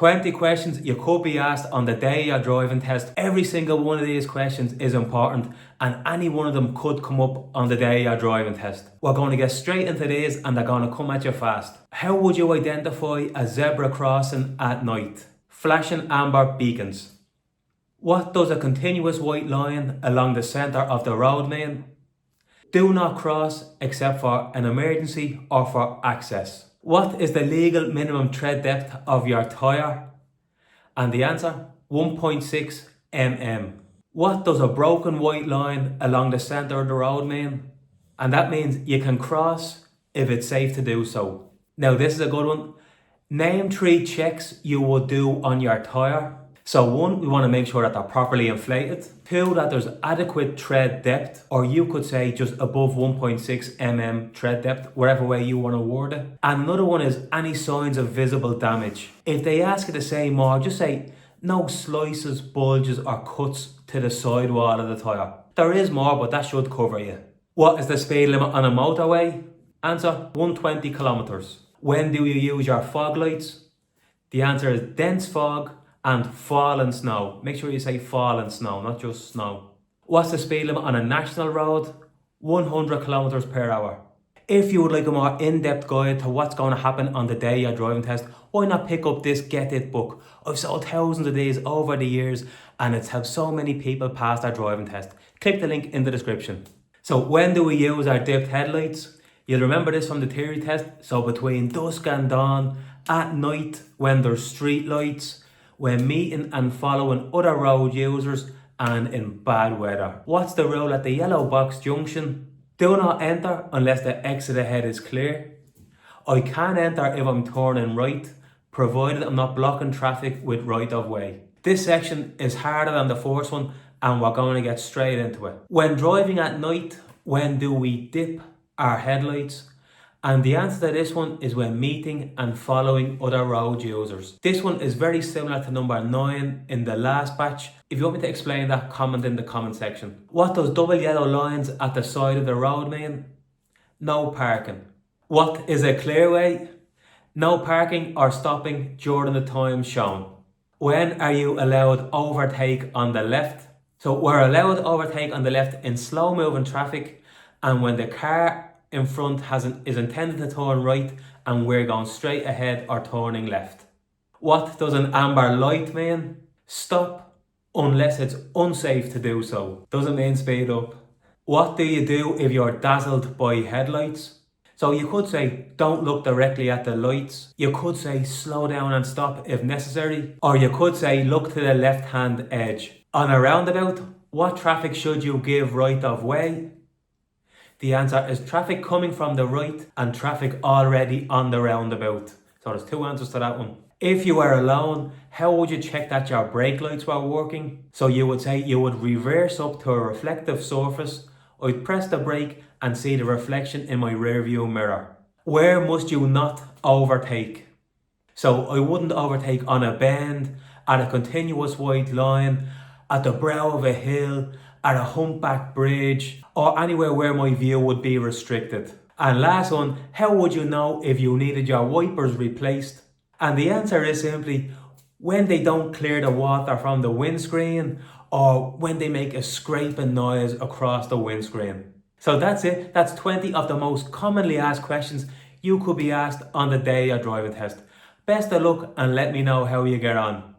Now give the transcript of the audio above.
20 questions you could be asked on the day you're driving test. Every single one of these questions is important and any one of them could come up on the day you're driving test. We're going to get straight into these and they're going to come at you fast. How would you identify a zebra crossing at night? Flashing amber beacons. What does a continuous white line along the centre of the road mean? Do not cross except for an emergency or for access. What is the legal minimum tread depth of your tyre? And the answer, 1.6 mm. What does a broken white line along the centre of the road mean? And that means you can cross if it's safe to do so. Now this is a good one. Name 3 checks you would do on your tyre. So 1, we want to make sure that they're properly inflated. 2, that there's adequate tread depth, or you could say just above 1.6 mm tread depth, whatever way you want to word it. And another one is any signs of visible damage. If they ask you to say more, just say no slices, bulges or cuts to the sidewall of the tyre. There is more, but that should cover you. What is the speed limit on a motorway? Answer, 120 kilometers. When do you use your fog lights? The answer is dense fog and fallen snow. Make sure you say fallen snow, not just snow. What's the speed limit on a national road? 100 kilometers per hour. If you would like a more in-depth guide to what's going to happen on the day you're driving test, why not pick up this Get It book? I've sold thousands of these over the years and it's helped so many people pass their driving test. Click the link in the description. So when do we use our dipped headlights? You'll remember this from the theory test. So between dusk and dawn, at night when there's street lights, when meeting and following other road users, and in bad weather. What's the rule at the yellow box junction? Do not enter unless the exit ahead is clear. I can enter if I'm turning right, provided I'm not blocking traffic with right of way. This section is harder than the first one and we're going to get straight into it. When driving at night, when do we dip our headlights? And the answer to this one is when meeting and following other road users. This one is very similar to number 9 in the last batch. If you want me to explain that, comment in the comment section. What does double yellow lines at the side of the road mean? No parking. What is a clearway? No parking or stopping during the time shown. When are you allowed overtake on the left? So we're allowed overtake on the left in slow moving traffic and when the car in front is intended to turn right and we're going straight ahead or turning left. What does an amber light mean? Stop unless it's unsafe to do so. Doesn't mean speed up. What do you do if you're dazzled by headlights? So you could say don't look directly at the lights. You could say slow down and stop if necessary. Or you could say look to the left hand edge. On a roundabout, what traffic should you give right of way? The answer is traffic coming from the right and traffic already on the roundabout. So there's 2 answers to that one. If you were alone, how would you check that your brake lights were working? So you would say you would reverse up to a reflective surface. I'd press the brake and see the reflection in my rear view mirror. Where must you not overtake? So I wouldn't overtake on a bend, at a continuous white line, at the brow of a hill, at a humpback bridge, or anywhere where my view would be restricted. And last one, how would you know if you needed your wipers replaced? And the answer is simply when they don't clear the water from the windscreen or when they make a scraping noise across the windscreen. So that's it. That's 20 of the most commonly asked questions you could be asked on the day you're driving test. Best of luck and let me know how you get on.